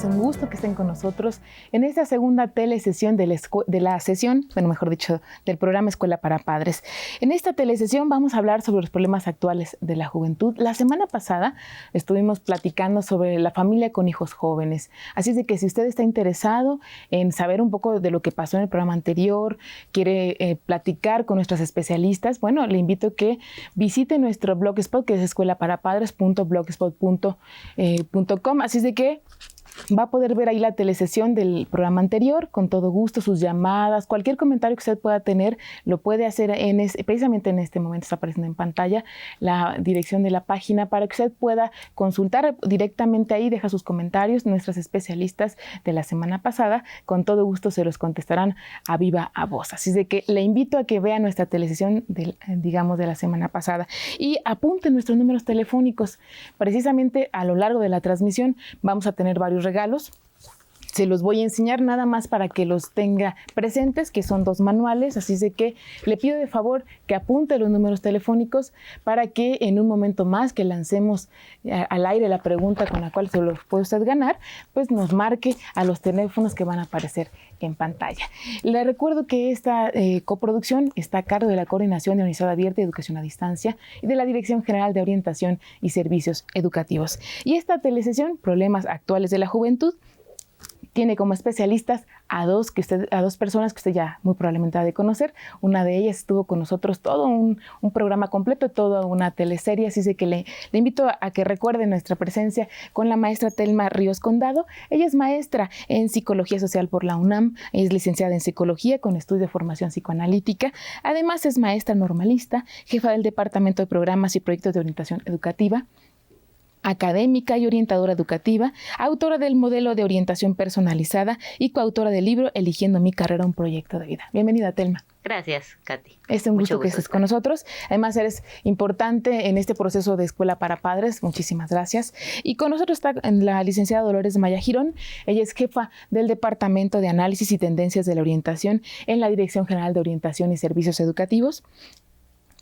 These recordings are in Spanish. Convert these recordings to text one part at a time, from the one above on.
Es un gusto que estén con nosotros en esta segunda telesesión del programa Escuela para Padres. En esta telesesión vamos a hablar sobre los problemas actuales de la juventud. La semana pasada estuvimos platicando sobre la familia con hijos jóvenes. Así es de que si usted está interesado en saber un poco de lo que pasó en el programa anterior, quiere platicar con nuestras especialistas, bueno, le invito a que visite nuestro blogspot, que es escuelaparapadres.blogspot.com. Así es de que va a poder ver ahí la telesesión del programa anterior, con todo gusto, sus llamadas, cualquier comentario que usted pueda tener, lo puede hacer precisamente en este momento está apareciendo en pantalla la dirección de la página para que usted pueda consultar directamente ahí, deja sus comentarios, nuestras especialistas de la semana pasada, con todo gusto se los contestarán a viva voz. Así de que le invito a que vea nuestra telesesión de la semana pasada y apunte nuestros números telefónicos. Precisamente a lo largo de la transmisión vamos a tener varios regalos. Se los voy a enseñar nada más para que los tenga presentes, que son 2 manuales, así de que le pido de favor que apunte los números telefónicos para que en un momento más que lancemos al aire la pregunta con la cual se los puede usted ganar, pues nos marque a los teléfonos que van a aparecer en pantalla. Le recuerdo que esta coproducción está a cargo de la Coordinación de Universidad Abierta y Educación a Distancia y de la Dirección General de Orientación y Servicios Educativos. Y esta telesesión, Problemas Actuales de la Juventud, tiene como especialistas a dos personas que usted ya muy probablemente ha de conocer. Una de ellas estuvo con nosotros todo un programa completo, toda una teleserie, así que le invito a que recuerde nuestra presencia con la maestra Telma Ríos Condado. Ella es maestra en Psicología Social por la UNAM, es licenciada en Psicología con estudio de formación psicoanalítica. Además es maestra normalista, jefa del Departamento de Programas y Proyectos de Orientación Educativa, académica y orientadora educativa, autora del modelo de orientación personalizada y coautora del libro Eligiendo mi carrera, un proyecto de vida. Bienvenida, Telma. Gracias, Katy. Es un gusto que estés con nosotros. Además, eres importante en este proceso de Escuela para Padres. Muchísimas gracias. Y con nosotros está la licenciada Dolores Maya Girón. Ella es jefa del Departamento de Análisis y Tendencias de la Orientación en la Dirección General de Orientación y Servicios Educativos.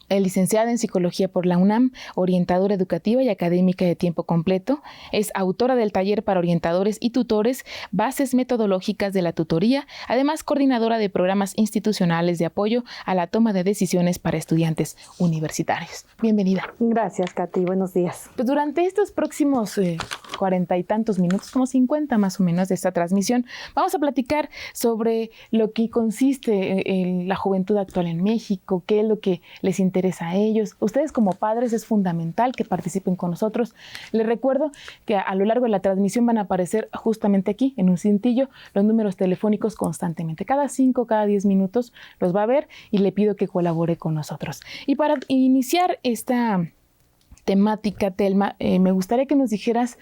Es licenciada en Psicología por la UNAM, orientadora educativa y académica de tiempo completo. Es autora del taller para orientadores y tutores, Bases Metodológicas de la Tutoría, además coordinadora de programas institucionales de apoyo a la toma de decisiones para estudiantes universitarios. Bienvenida. Gracias, Katy. Buenos días. Pues durante estos próximos 40 y tantos minutos, como 50 más o menos de esta transmisión, vamos a platicar sobre lo que consiste en la juventud actual en México, qué es lo que les interesa a ellos. Ustedes como padres es fundamental que participen con nosotros. Les recuerdo que a lo largo de la transmisión van a aparecer justamente aquí en un cintillo los números telefónicos constantemente. Cada 5, cada 10 minutos los va a ver y le pido que colabore con nosotros. Y para iniciar esta temática, Telma, me gustaría que nos dijeras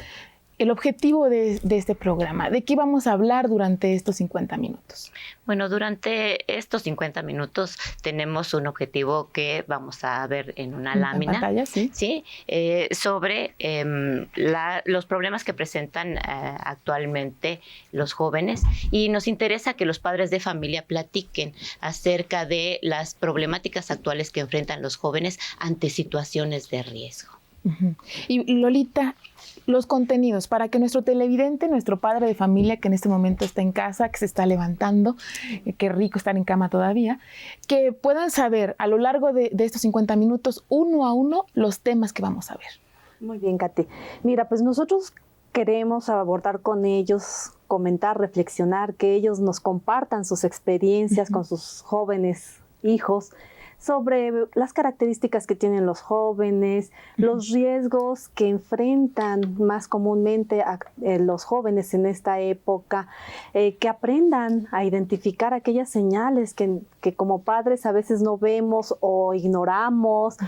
el objetivo de este programa. ¿De qué vamos a hablar durante estos 50 minutos? Bueno, durante estos 50 minutos tenemos un objetivo que vamos a ver en una lámina. En pantalla, sí. Sí, sobre los problemas que presentan actualmente los jóvenes, y nos interesa que los padres de familia platiquen acerca de las problemáticas actuales que enfrentan los jóvenes ante situaciones de riesgo. Uh-huh. Y Lolita, los contenidos para que nuestro televidente, nuestro padre de familia que en este momento está en casa, que se está levantando, qué rico estar en cama todavía, que puedan saber a lo largo de estos 50 minutos, uno a uno, los temas que vamos a ver. Muy bien, Katy. Mira, pues nosotros queremos abordar con ellos, comentar, reflexionar, que ellos nos compartan sus experiencias con sus jóvenes hijos, sobre las características que tienen los jóvenes, los riesgos que enfrentan más comúnmente los jóvenes en esta época, que aprendan a identificar aquellas señales que como padres a veces no vemos o ignoramos.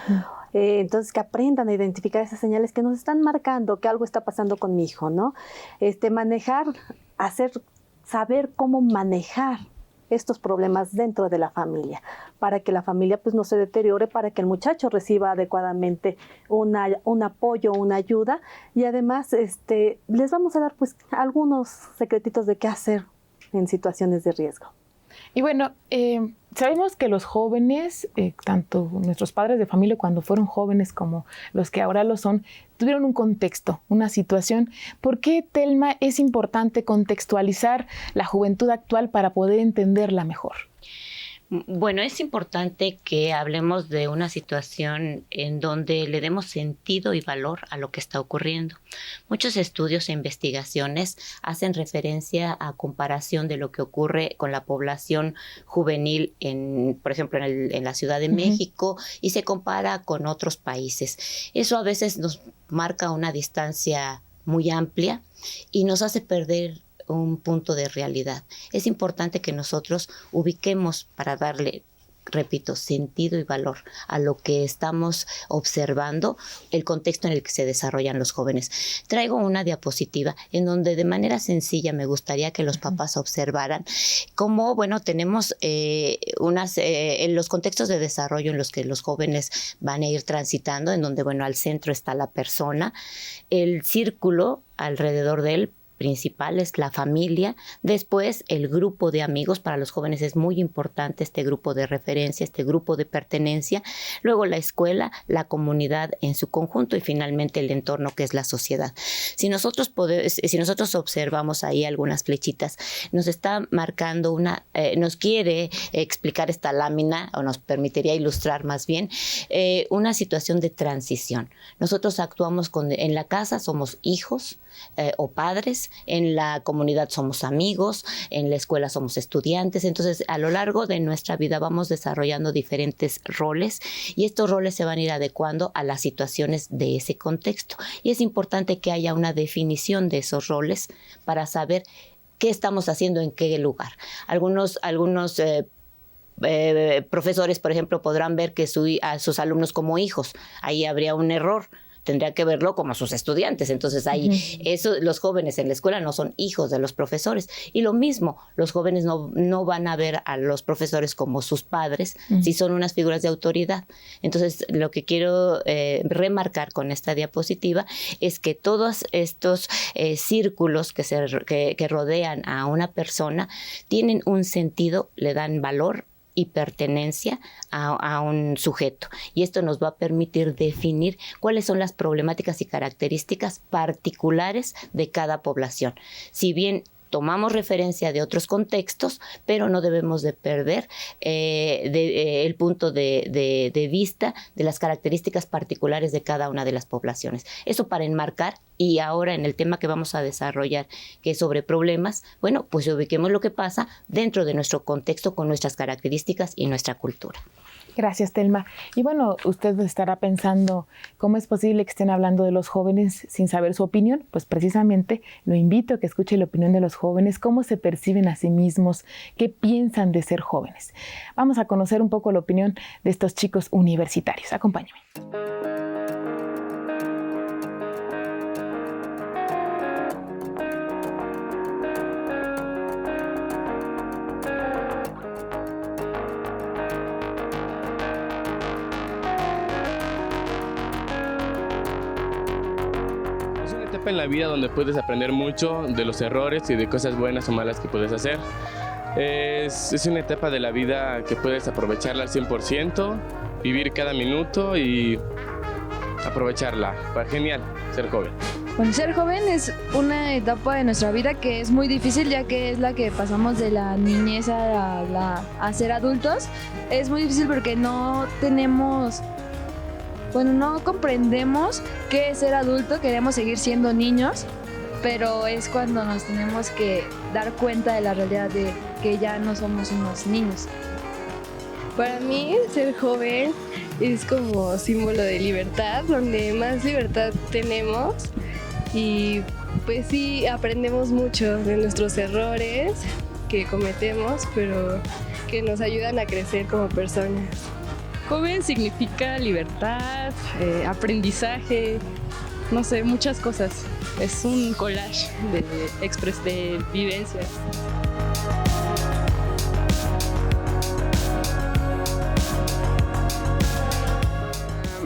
Entonces, que aprendan a identificar esas señales que nos están marcando que algo está pasando con mi hijo, ¿no? Saber cómo manejar estos problemas dentro de la familia, para que la familia pues no se deteriore, para que el muchacho reciba adecuadamente un apoyo, una ayuda, y además les vamos a dar pues algunos secretitos de qué hacer en situaciones de riesgo. Y bueno, sabemos que los jóvenes, tanto nuestros padres de familia cuando fueron jóvenes como los que ahora lo son, tuvieron un contexto, una situación. ¿Por qué, Telma, es importante contextualizar la juventud actual para poder entenderla mejor? Bueno, es importante que hablemos de una situación en donde le demos sentido y valor a lo que está ocurriendo. Muchos estudios e investigaciones hacen referencia a comparación de lo que ocurre con la población juvenil, por ejemplo, en la Ciudad de México, y se compara con otros países. Eso a veces nos marca una distancia muy amplia y nos hace perder un punto de realidad. Es importante que nosotros ubiquemos para darle, repito, sentido y valor a lo que estamos observando, el contexto en el que se desarrollan los jóvenes. Traigo una diapositiva en donde de manera sencilla me gustaría que los papás observaran cómo, bueno, tenemos en los contextos de desarrollo en los que los jóvenes van a ir transitando, en donde, bueno, al centro está la persona, el círculo alrededor de él principal es la familia, después el grupo de amigos. Para los jóvenes es muy importante este grupo de referencia, este grupo de pertenencia, luego la escuela, la comunidad en su conjunto y finalmente el entorno, que es la sociedad. Si nosotros observamos ahí algunas flechitas, nos está marcando nos quiere explicar esta lámina, o nos permitiría ilustrar más bien, una situación de transición. Nosotros actuamos en la casa somos hijos o padres, en la comunidad somos amigos, en la escuela somos estudiantes. Entonces, a lo largo de nuestra vida vamos desarrollando diferentes roles y estos roles se van a ir adecuando a las situaciones de ese contexto. Y es importante que haya una definición de esos roles para saber qué estamos haciendo en qué lugar. Algunos profesores, por ejemplo, podrán ver a sus alumnos como hijos. Ahí habría un error. Tendría que verlo como sus estudiantes. Entonces, los jóvenes en la escuela no son hijos de los profesores. Y lo mismo, los jóvenes no van a ver a los profesores como sus padres, si son unas figuras de autoridad. Entonces, lo que quiero remarcar con esta diapositiva es que todos estos círculos que rodean a una persona tienen un sentido, le dan valor y pertenencia a un sujeto. Y esto nos va a permitir definir cuáles son las problemáticas y características particulares de cada población. Si bien tomamos referencia de otros contextos, pero no debemos de perder el punto de vista de las características particulares de cada una de las poblaciones. Eso para enmarcar, y ahora en el tema que vamos a desarrollar, que es sobre problemas, bueno, pues ubiquemos lo que pasa dentro de nuestro contexto con nuestras características y nuestra cultura. Gracias, Telma. Y bueno, usted estará pensando, ¿cómo es posible que estén hablando de los jóvenes sin saber su opinión? Pues precisamente lo invito a que escuche la opinión de los jóvenes, cómo se perciben a sí mismos, qué piensan de ser jóvenes. Vamos a conocer un poco la opinión de estos chicos universitarios. Acompáñame. En la vida donde puedes aprender mucho de los errores y de cosas buenas o malas que puedes hacer. Es una etapa de la vida que puedes aprovecharla al 100%, vivir cada minuto y aprovecharla. Genial, ser joven. Bueno, ser joven es una etapa de nuestra vida que es muy difícil, ya que es la que pasamos de la niñez a ser adultos. Es muy difícil porque no comprendemos qué es ser adulto, queremos seguir siendo niños, pero es cuando nos tenemos que dar cuenta de la realidad de que ya no somos unos niños. Para mí, ser joven es como símbolo de libertad, donde más libertad tenemos y pues sí, aprendemos mucho de nuestros errores que cometemos, pero que nos ayudan a crecer como personas. Joven significa libertad, aprendizaje, no sé, muchas cosas. Es un collage de vivencias.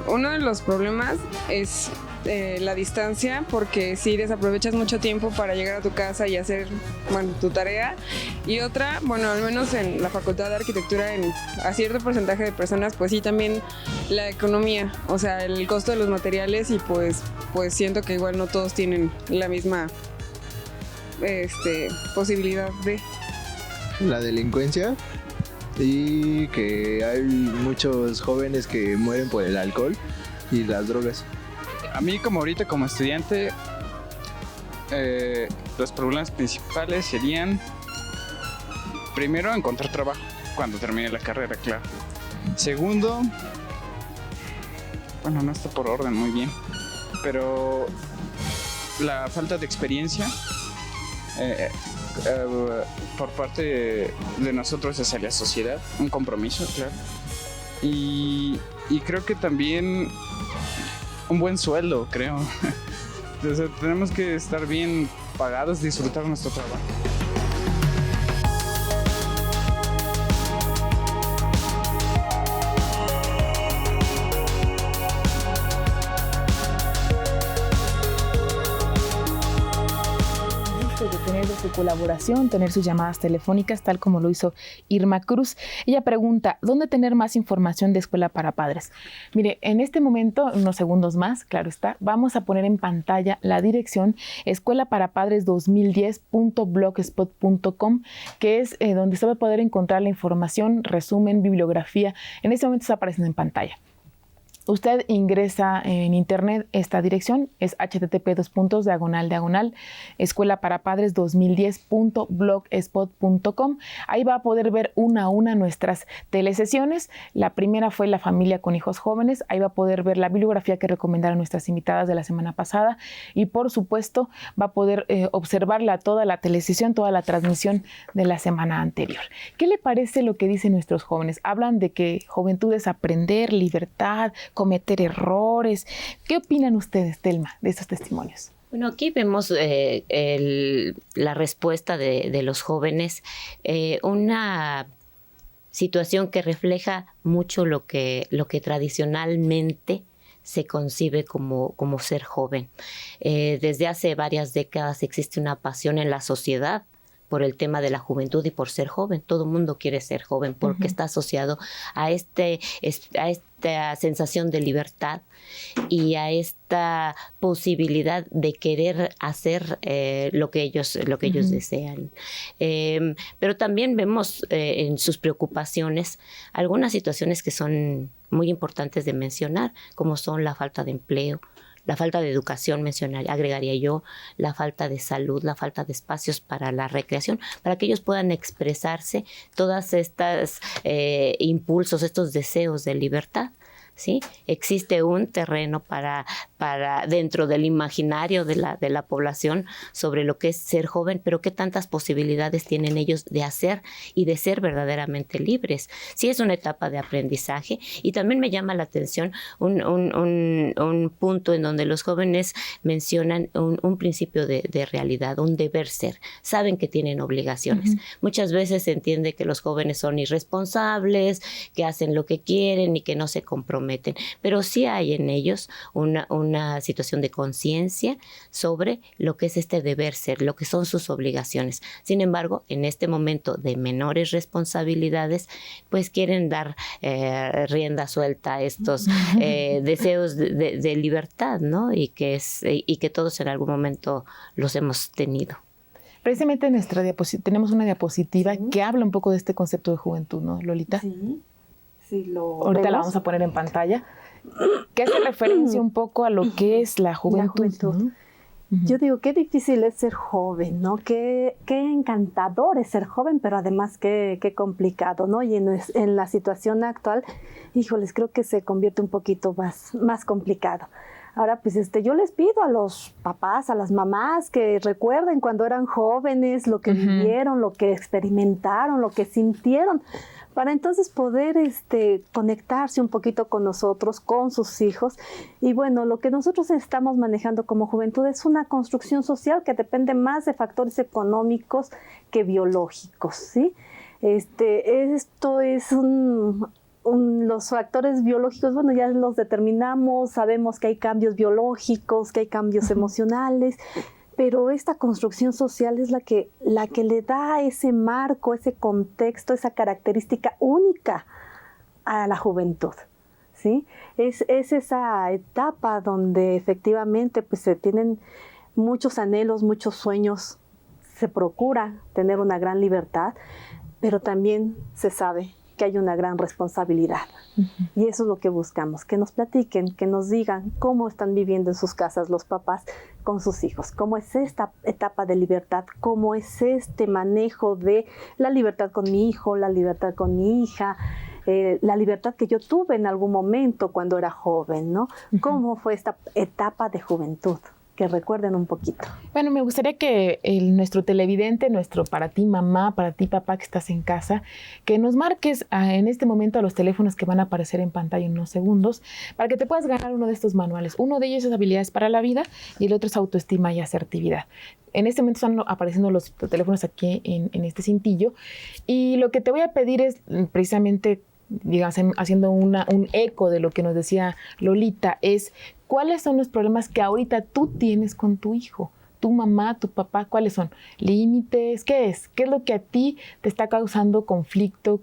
Uno de los problemas es la distancia, porque sí desaprovechas mucho tiempo para llegar a tu casa y hacer, bueno, tu tarea. Y otra, bueno, al menos en la Facultad de Arquitectura, a cierto porcentaje de personas, pues sí, también la economía, o sea, el costo de los materiales, y pues siento que igual no todos tienen la misma posibilidad de... La delincuencia, y que hay muchos jóvenes que mueren por el alcohol y las drogas. A mí como ahorita como estudiante, los problemas principales serían, primero, encontrar trabajo cuando termine la carrera, claro. Segundo, bueno, no está por orden muy bien, pero la falta de experiencia por parte de nosotros hacia la sociedad, un compromiso, claro. Y creo que también un buen sueldo, creo. Entonces, tenemos que estar bien pagados, disfrutar nuestro trabajo. De tener su colaboración, tener sus llamadas telefónicas, tal como lo hizo Irma Cruz. Ella pregunta, ¿dónde tener más información de Escuela para Padres? Mire, en este momento, unos segundos más, claro está, vamos a poner en pantalla la dirección escuelaparapadres2010.blogspot.com, que es donde se va a poder encontrar la información, resumen, bibliografía. En este momento está apareciendo en pantalla. Usted ingresa en internet, esta dirección es http://escuelaparapadres2010.blogspot.com. Ahí va a poder ver una a una nuestras telesesiones. La primera fue La familia con hijos jóvenes. Ahí va a poder ver la bibliografía que recomendaron nuestras invitadas de la semana pasada, y por supuesto va a poder observarla toda la telesesión, toda la transmisión de la semana anterior. ¿Qué le parece lo que dicen nuestros jóvenes? Hablan de que juventud es aprender, libertad, cometer errores. ¿Qué opinan ustedes, Telma, de estos testimonios? Bueno, aquí vemos la respuesta de los jóvenes, una situación que refleja mucho lo que tradicionalmente se concibe como ser joven. Desde hace varias décadas existe una pasión en la sociedad por el tema de la juventud y por ser joven. Todo el mundo quiere ser joven porque está asociado a esta sensación de libertad y a esta posibilidad de querer hacer lo que ellos desean. Pero también vemos en sus preocupaciones algunas situaciones que son muy importantes de mencionar, como son la falta de empleo, la falta de educación, agregaría yo, la falta de salud, la falta de espacios para la recreación, para que ellos puedan expresarse todas estas impulsos, estos deseos de libertad. ¿Sí? Existe un terreno para dentro del imaginario de la población sobre lo que es ser joven, pero qué tantas posibilidades tienen ellos de hacer y de ser verdaderamente libres. Sí, es una etapa de aprendizaje, y también me llama la atención un punto en donde los jóvenes mencionan un principio de realidad, un deber ser. Saben que tienen obligaciones. Muchas veces se entiende que los jóvenes son irresponsables, que hacen lo que quieren y que no se comprometen. Pero sí hay en ellos una situación de conciencia sobre lo que es este deber ser, lo que son sus obligaciones. Sin embargo, en este momento de menores responsabilidades, pues quieren dar rienda suelta a estos deseos de libertad, ¿no? Y que todos en algún momento los hemos tenido. Precisamente en nuestra tenemos una diapositiva que habla un poco de este concepto de juventud, ¿no, Lolita? Sí. Ahorita la vamos a poner en pantalla, que hace referencia un poco a lo que es la juventud. ¿No? Yo digo, qué difícil es ser joven, ¿no? Qué encantador es ser joven, pero además qué complicado, ¿no? Y en la situación actual, híjoles, creo que se convierte un poquito más complicado. Ahora, pues yo les pido a los papás, a las mamás, que recuerden cuando eran jóvenes, lo que vivieron, lo que experimentaron, lo que sintieron, para entonces poder conectarse un poquito con nosotros, con sus hijos. Y bueno, lo que nosotros estamos manejando como juventud es una construcción social que depende más de factores económicos que biológicos, ¿sí? Esto es los factores biológicos, bueno, ya los determinamos, sabemos que hay cambios biológicos, que hay cambios emocionales, pero esta construcción social es la que le da ese marco, ese contexto, esa característica única a la juventud, ¿sí? Es esa etapa donde efectivamente pues, se tienen muchos anhelos, muchos sueños, se procura tener una gran libertad, pero también se sabe que hay una gran responsabilidad. Y eso es lo que buscamos, que nos platiquen, que nos digan cómo están viviendo en sus casas los papás con sus hijos, cómo es esta etapa de libertad, cómo es este manejo de la libertad con mi hijo, la libertad con mi hija, la libertad que yo tuve en algún momento cuando era joven, ¿no? ¿Cómo fue esta etapa de juventud? Que recuerden un poquito. Bueno, me gustaría que nuestro televidente, para ti mamá, para ti papá que estás en casa, que nos marques en este momento a los teléfonos que van a aparecer en pantalla en unos segundos, para que te puedas ganar uno de estos manuales. Uno de ellos es habilidades para la vida y el otro es autoestima y asertividad. En este momento están apareciendo los teléfonos aquí en este cintillo, y lo que te voy a pedir es precisamente, digamos, haciendo un eco de lo que nos decía Lolita, es ¿cuáles son los problemas que ahorita tú tienes con tu hijo? Tu mamá, tu papá, ¿cuáles son? ¿Límites? ¿Qué es? ¿Qué es lo que a ti te está causando conflicto?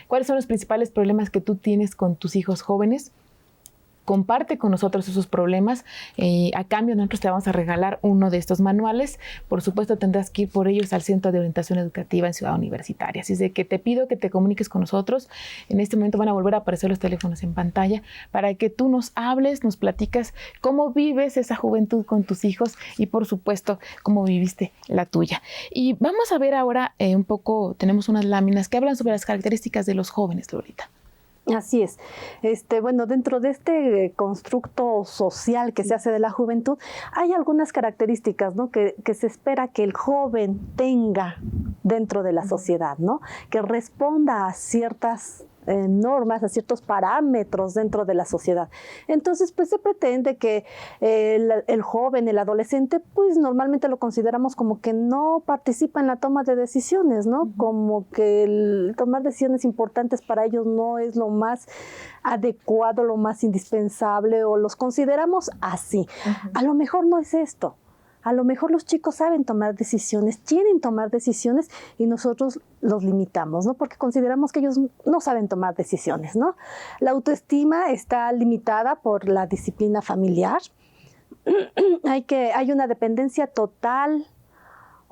¿Cuáles son los principales problemas que tú tienes con tus hijos jóvenes? Comparte con nosotros esos problemas. A cambio, nosotros te vamos a regalar uno de estos manuales. Por supuesto, tendrás que ir por ellos al Centro de Orientación Educativa en Ciudad Universitaria. Así es de que te pido que te comuniques con nosotros. En este momento van a volver a aparecer los teléfonos en pantalla para que tú nos hables, nos platicas cómo vives esa juventud con tus hijos y, por supuesto, cómo viviste la tuya. Y vamos a ver ahora un poco, tenemos unas láminas que hablan sobre las características de los jóvenes, Lolita. Así es. Bueno, dentro de este constructo social que se hace de la juventud, hay algunas características, ¿no?, que se espera que el joven tenga dentro de la sociedad, ¿no?, que responda a ciertas normas, a ciertos parámetros dentro de la sociedad. Entonces, pues se pretende que el joven, el adolescente, pues normalmente lo consideramos como que no participa en la toma de decisiones, ¿no? Como que el tomar decisiones importantes para ellos no es lo más adecuado, lo más indispensable, o los consideramos así. A lo mejor no es esto. A lo mejor los chicos saben tomar decisiones, quieren tomar decisiones, y nosotros los limitamos, ¿no? Porque consideramos que ellos no saben tomar decisiones, ¿no? La autoestima está limitada por la disciplina familiar. Hay una dependencia total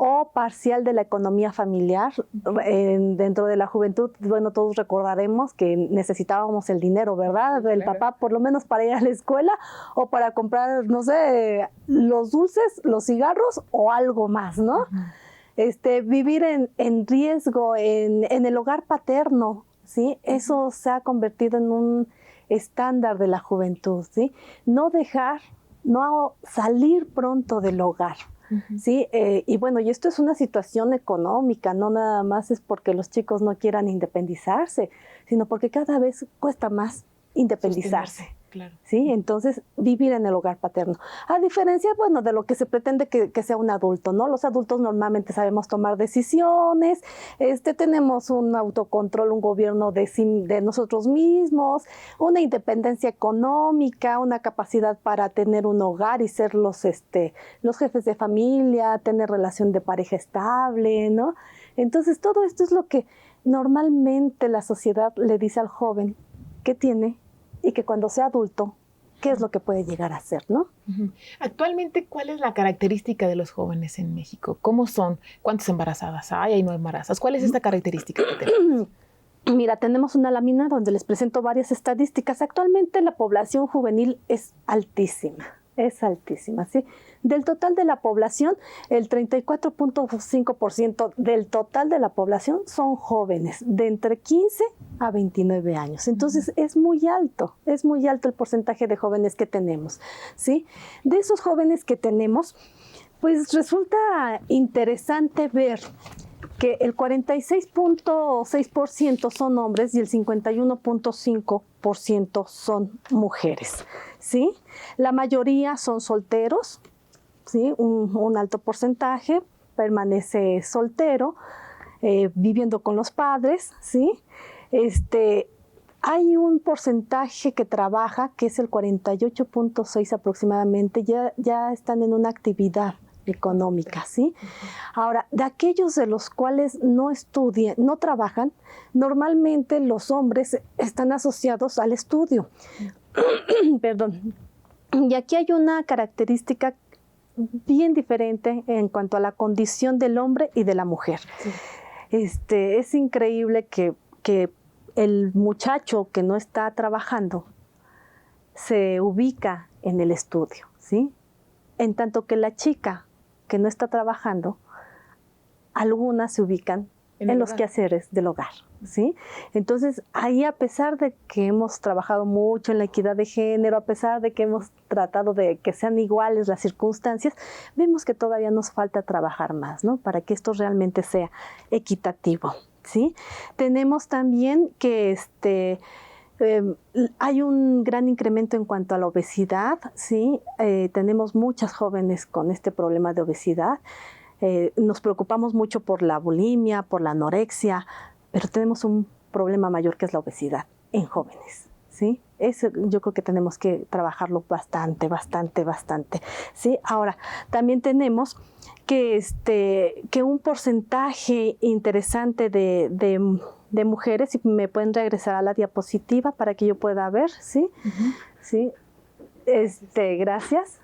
o parcial de la economía familiar. Dentro de la juventud, bueno, todos recordaremos que necesitábamos el dinero, ¿verdad? Del papá, por lo menos para ir a la escuela o para comprar, no sé, los dulces, los cigarros o algo más, ¿no? Vivir en riesgo en el hogar paterno, ¿sí? Eso se ha convertido en un estándar de la juventud, ¿sí? No salir pronto del hogar. Sí, y bueno, y esto es una situación económica, no nada más es porque los chicos no quieran independizarse, sino porque cada vez cuesta más independizarse. Claro. ¿Sí? Entonces, vivir en el hogar paterno. A diferencia, bueno, de lo que se pretende que sea un adulto, ¿no? Los adultos normalmente sabemos tomar decisiones, tenemos un autocontrol, un gobierno de nosotros mismos, una independencia económica, una capacidad para tener un hogar y ser los jefes de familia, tener relación de pareja estable, ¿no? Entonces, todo esto es lo que normalmente la sociedad le dice al joven que tiene, y que cuando sea adulto, ¿qué es lo que puede llegar a ser, no? Actualmente, ¿cuál es la característica de los jóvenes en México? ¿Cómo son? ¿Cuántas embarazadas hay? ¿Hay no embarazadas? ¿Cuál es esta característica que tenemos? Mira, tenemos una lámina donde les presento varias estadísticas. Actualmente la población juvenil es altísima, ¿sí? Del total de la población, el 34.5% del total de la población son jóvenes, de entre 15 a 29 años. Entonces, es muy alto el porcentaje de jóvenes que tenemos, ¿sí? De esos jóvenes que tenemos, pues resulta interesante ver que el 46.6% son hombres y el 51.5% son mujeres, ¿sí? La mayoría son solteros, ¿sí? Un alto porcentaje permanece soltero, viviendo con los padres, ¿sí? hay un porcentaje que trabaja, que es el 48.6 aproximadamente, ya están en una actividad económica, ¿sí? Ahora, de aquellos de los cuales no estudian, no trabajan, normalmente los hombres están asociados al estudio. Perdón. Y aquí hay una característica bien diferente en cuanto a la condición del hombre y de la mujer. Sí. Es increíble que el muchacho que no está trabajando se ubica en el estudio, ¿sí? En tanto que la chica que no está trabajando, algunas se ubican en los quehaceres del hogar, ¿sí? Entonces, ahí, a pesar de que hemos trabajado mucho en la equidad de género, a pesar de que hemos tratado de que sean iguales las circunstancias, vemos que todavía nos falta trabajar más, ¿no? Para que esto realmente sea equitativo, ¿sí? Tenemos también que hay un gran incremento en cuanto a la obesidad, ¿sí? Tenemos muchas jóvenes con este problema de obesidad. Nos preocupamos mucho por la bulimia, por la anorexia, pero tenemos un problema mayor que es la obesidad en jóvenes, ¿sí? Eso yo creo que tenemos que trabajarlo bastante, ¿sí? Ahora, también tenemos que un porcentaje interesante de mujeres, si me pueden regresar a la diapositiva para que yo pueda ver, ¿sí? Uh-huh. ¿Sí? Gracias.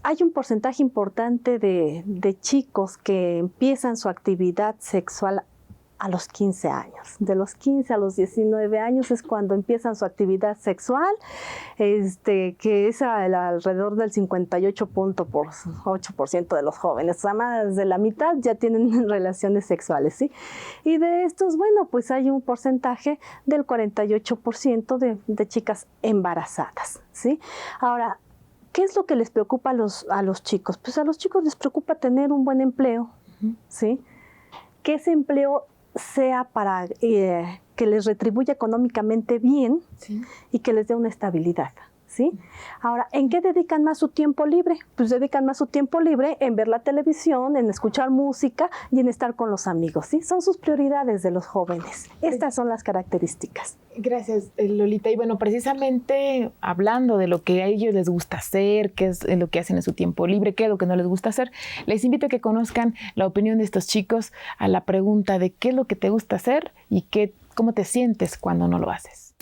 Hay un porcentaje importante de chicos que empiezan su actividad sexual a los 15 años. De los 15 a los 19 años es cuando empiezan su actividad sexual, que es alrededor del 58.8% de los jóvenes. O sea, más de la mitad ya tienen relaciones sexuales, ¿sí? Y de estos, bueno, pues hay un porcentaje del 48% de chicas embarazadas, ¿sí? Ahora, ¿qué es lo que les preocupa a los chicos? Pues a los chicos les preocupa tener un buen empleo, ¿sí? Que ese empleo sea para que les retribuya económicamente bien, sí, y que les dé una estabilidad, ¿sí? Ahora, ¿en qué dedican más su tiempo libre? Pues dedican más su tiempo libre en ver la televisión, en escuchar música y en estar con los amigos, ¿sí? Son sus prioridades de los jóvenes. Estas son las características. Gracias, Lolita. Y bueno, precisamente hablando de lo que a ellos les gusta hacer, qué es lo que hacen en su tiempo libre, qué es lo que no les gusta hacer, les invito a que conozcan la opinión de estos chicos a la pregunta de qué es lo que te gusta hacer y cómo te sientes cuando no lo haces.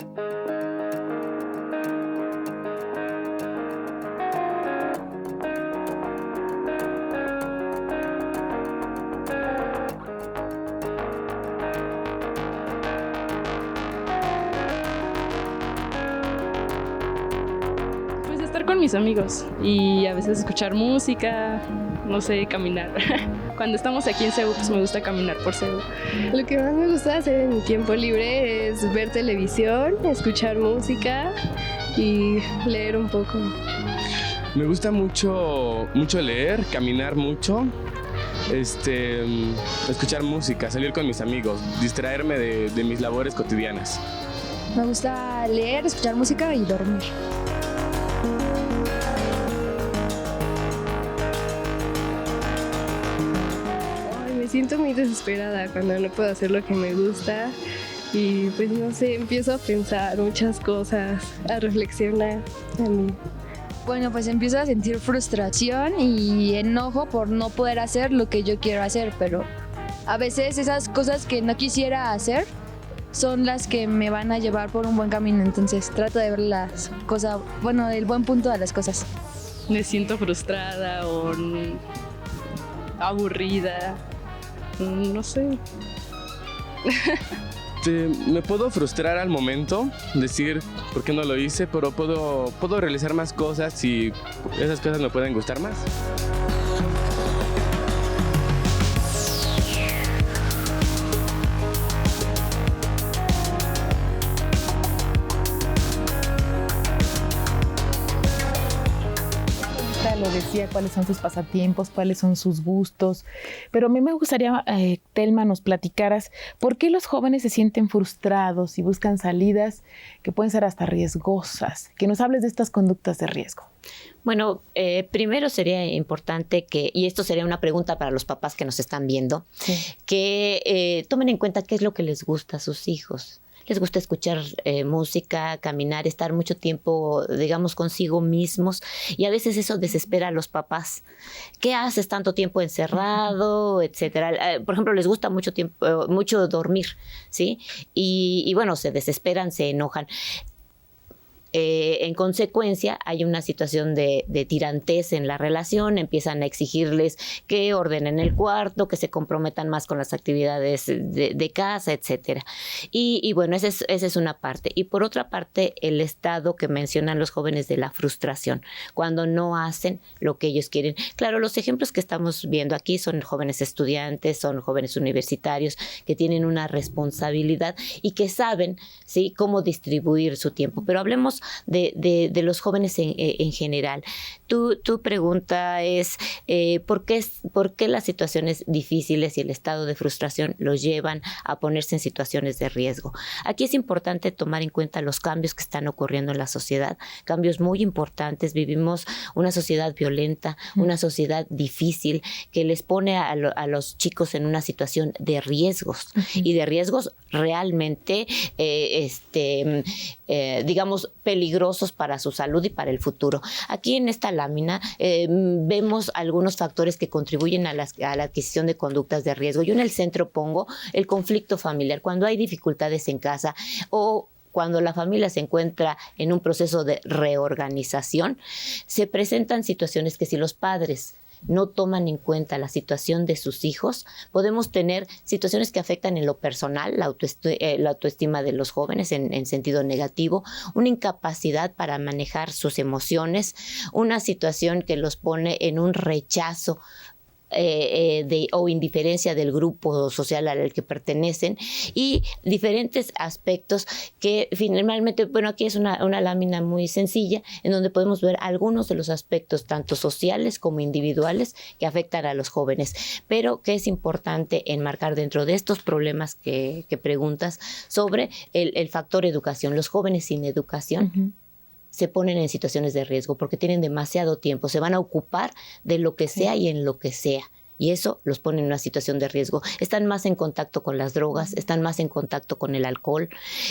Con mis amigos y a veces escuchar música, no sé, caminar. Cuando estamos aquí en CEU, pues me gusta caminar por CEU. Lo que más me gusta hacer en mi tiempo libre es ver televisión, escuchar música y leer un poco. Me gusta mucho leer, caminar mucho, escuchar música, salir con mis amigos, distraerme de mis labores cotidianas. Me gusta leer, escuchar música y dormir. Me siento muy desesperada cuando no puedo hacer lo que me gusta y pues no sé, empiezo a pensar muchas cosas, a reflexionar a mí. Bueno, pues empiezo a sentir frustración y enojo por no poder hacer lo que yo quiero hacer, pero a veces esas cosas que no quisiera hacer son las que me van a llevar por un buen camino, entonces trato de ver las cosas, bueno, el buen punto de las cosas. Me siento frustrada o aburrida. No sé. Me puedo frustrar al momento, decir por qué no lo hice, pero puedo realizar más cosas y esas cosas me pueden gustar más. Lo decía día, cuáles son sus pasatiempos, cuáles son sus gustos. Pero a mí me gustaría, Telma, nos platicaras por qué los jóvenes se sienten frustrados y buscan salidas que pueden ser hasta riesgosas. Que nos hables de estas conductas de riesgo. Bueno, primero sería importante y esto sería una pregunta para los papás que nos están viendo, sí, que tomen en cuenta qué es lo que les gusta a sus hijos. Les gusta escuchar música, caminar, estar mucho tiempo, digamos, consigo mismos, y a veces eso desespera a los papás. ¿Qué haces tanto tiempo encerrado, etcétera? Por ejemplo, les gusta mucho dormir, ¿sí? Y bueno, se desesperan, se enojan. En consecuencia, hay una situación de tirantez en la relación, empiezan a exigirles que ordenen el cuarto, que se comprometan más con las actividades de casa, etcétera. Y bueno, esa es una parte. Y por otra parte, el estado que mencionan los jóvenes de la frustración, cuando no hacen lo que ellos quieren. Claro, los ejemplos que estamos viendo aquí son jóvenes estudiantes, son jóvenes universitarios que tienen una responsabilidad y que saben, ¿sí?, cómo distribuir su tiempo. Pero hablemos de los jóvenes en general. Tu pregunta es ¿por qué las situaciones difíciles y el estado de frustración los llevan a ponerse en situaciones de riesgo? Aquí es importante tomar en cuenta los cambios que están ocurriendo en la sociedad, cambios muy importantes. Vivimos una sociedad violenta, una sociedad difícil que les pone a los chicos en una situación de riesgos y de riesgos realmente digamos, peligrosos para su salud y para el futuro. Aquí en esta lámina vemos algunos factores que contribuyen a la adquisición de conductas de riesgo. Yo en el centro pongo el conflicto familiar. Cuando hay dificultades en casa o cuando la familia se encuentra en un proceso de reorganización, se presentan situaciones que si los padres no toman en cuenta la situación de sus hijos, podemos tener situaciones que afectan en lo personal, la autoestima de los jóvenes en sentido negativo, una incapacidad para manejar sus emociones, una situación que los pone en un rechazo o indiferencia del grupo social al que pertenecen, y diferentes aspectos que finalmente, bueno, aquí es una lámina muy sencilla en donde podemos ver algunos de los aspectos tanto sociales como individuales que afectan a los jóvenes, pero que es importante enmarcar dentro de estos problemas que preguntas sobre el factor educación. Los jóvenes sin educación se ponen en situaciones de riesgo porque tienen demasiado tiempo, se van a ocupar de lo que sea y en lo que sea. Y eso los pone en una situación de riesgo. Están más en contacto con las drogas, están más en contacto con el alcohol.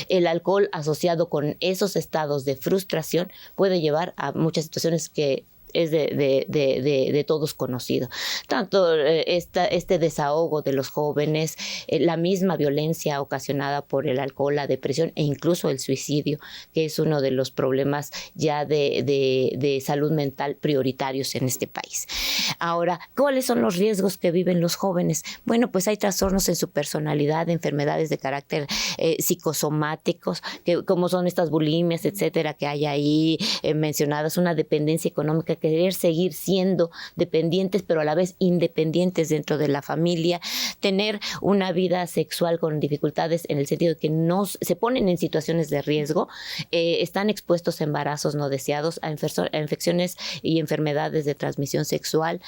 El alcohol asociado con esos estados de frustración puede llevar a muchas situaciones que es de todos conocido. Tanto este desahogo de los jóvenes, la misma violencia ocasionada por el alcohol, la depresión e incluso el suicidio, que es uno de los problemas ya de salud mental prioritarios en este país. Ahora, ¿cuáles son los riesgos que viven los jóvenes? Bueno, pues hay trastornos en su personalidad, enfermedades de carácter psicosomáticos, como son estas bulimias, etcétera, que hay ahí mencionadas, una dependencia económica, querer seguir siendo dependientes, pero a la vez independientes dentro de la familia, tener una vida sexual con dificultades en el sentido de que no se ponen en situaciones de riesgo, están expuestos a embarazos no deseados, a infecciones y enfermedades de transmisión sexual,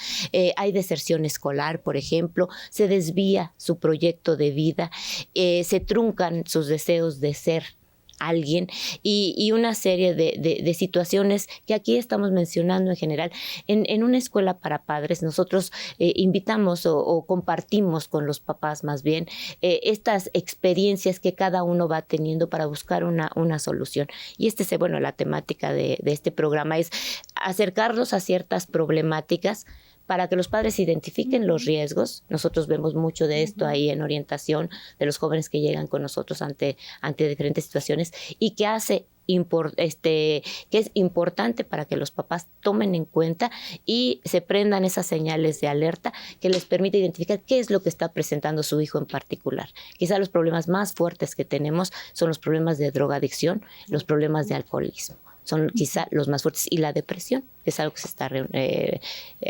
hay deserción escolar, por ejemplo, se desvía su proyecto de vida, se truncan sus deseos de ser alguien y una serie de situaciones que aquí estamos mencionando en general. En una escuela para padres nosotros invitamos o compartimos con los papás más bien estas experiencias que cada uno va teniendo para buscar una solución. Y bueno, la temática de este programa es acercarlos a ciertas problemáticas para que los padres identifiquen los riesgos. Nosotros vemos mucho de esto ahí en orientación de los jóvenes que llegan con nosotros ante diferentes situaciones y que es importante para que los papás tomen en cuenta y se prendan esas señales de alerta que les permite identificar qué es lo que está presentando su hijo en particular. Quizá los problemas más fuertes que tenemos son los problemas de drogadicción, los problemas de alcoholismo. son quizá los más fuertes, y la depresión es algo que se está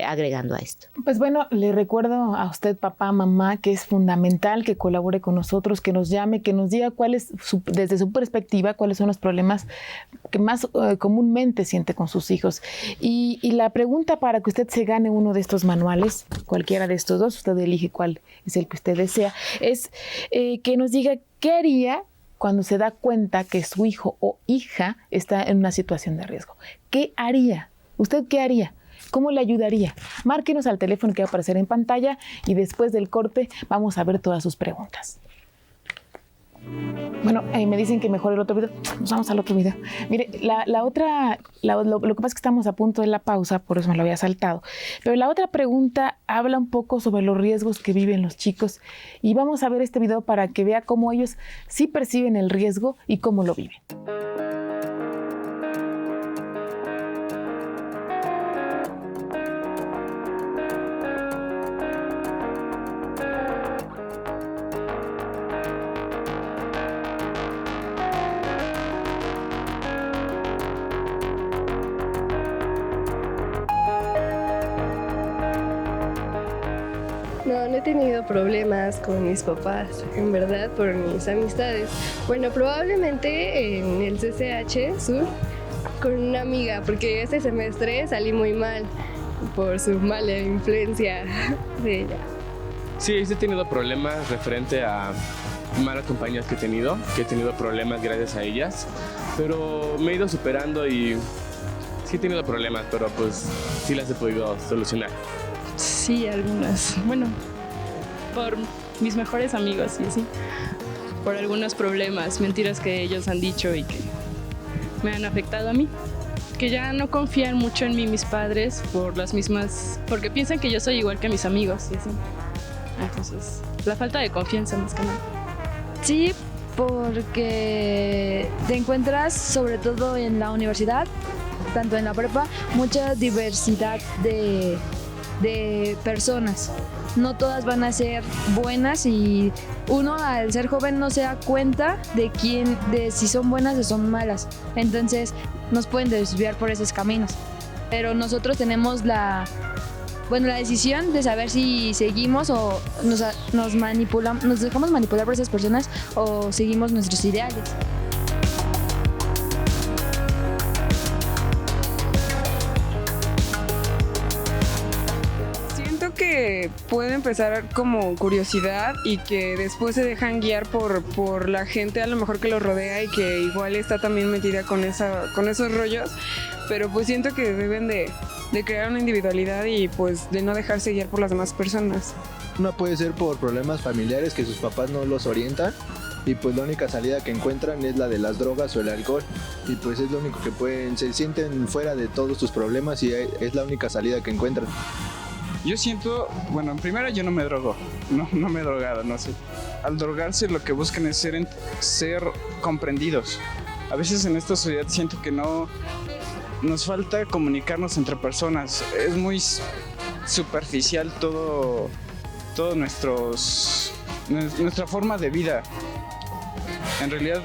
agregando a esto. Pues bueno, le recuerdo a usted, papá, mamá, que es fundamental que colabore con nosotros, que nos llame, que nos diga desde su perspectiva, cuáles son los problemas que más comúnmente siente con sus hijos. Y la pregunta para que usted se gane uno de estos manuales, cualquiera de estos dos, usted elige cuál es el que usted desea, es que nos diga qué haría cuando se da cuenta que su hijo o hija está en una situación de riesgo. ¿Qué haría? ¿Usted qué haría? ¿Cómo le ayudaría? Márquenos al teléfono que va a aparecer en pantalla y después del corte vamos a ver todas sus preguntas. Bueno, me dicen que mejor el otro video. Nos vamos al otro video. Mire, lo que pasa es que estamos a punto de la pausa, por eso me lo había saltado. Pero la otra pregunta habla un poco sobre los riesgos que viven los chicos. Y vamos a ver este video para que vea cómo ellos sí perciben el riesgo y cómo lo viven. No he tenido problemas con mis papás, en verdad, por mis amistades. Bueno, probablemente en el CCH Sur con una amiga, porque este semestre salí muy mal por su mala influencia de ella. Sí, he tenido problemas referente a malas compañías que he tenido problemas gracias a ellas, pero me he ido superando y sí he tenido problemas, pero pues sí las he podido solucionar. Sí, algunas. Bueno, por mis mejores amigos y así. Por algunos problemas, mentiras que ellos han dicho y que me han afectado a mí. Que ya no confían mucho en mí mis padres porque piensan que yo soy igual que mis amigos y así. Entonces, la falta de confianza más que nada. Sí, porque te encuentras, sobre todo en la universidad, tanto en la prepa, mucha diversidad de personas. No todas van a ser buenas y uno al ser joven no se da cuenta de si son buenas o son malas. Entonces nos pueden desviar por esos caminos. Pero nosotros tenemos la decisión de saber si seguimos o nos dejamos manipular por esas personas o seguimos nuestros ideales. Que puede empezar como curiosidad y que después se dejan guiar por la gente a lo mejor que los rodea y que igual está también metida con esos rollos, pero pues siento que deben de crear una individualidad y pues de no dejarse guiar por las demás personas. Una puede ser por problemas familiares que sus papás no los orientan y pues la única salida que encuentran es la de las drogas o el alcohol y pues es lo único que se sienten fuera de todos sus problemas y es la única salida que encuentran. Yo siento, bueno, en primera yo no me drogo, no me he drogado, no sé. Al drogarse lo que buscan es ser comprendidos. A veces en esta sociedad siento que nos falta comunicarnos entre personas. Es muy superficial todo nuestra forma de vida. En realidad,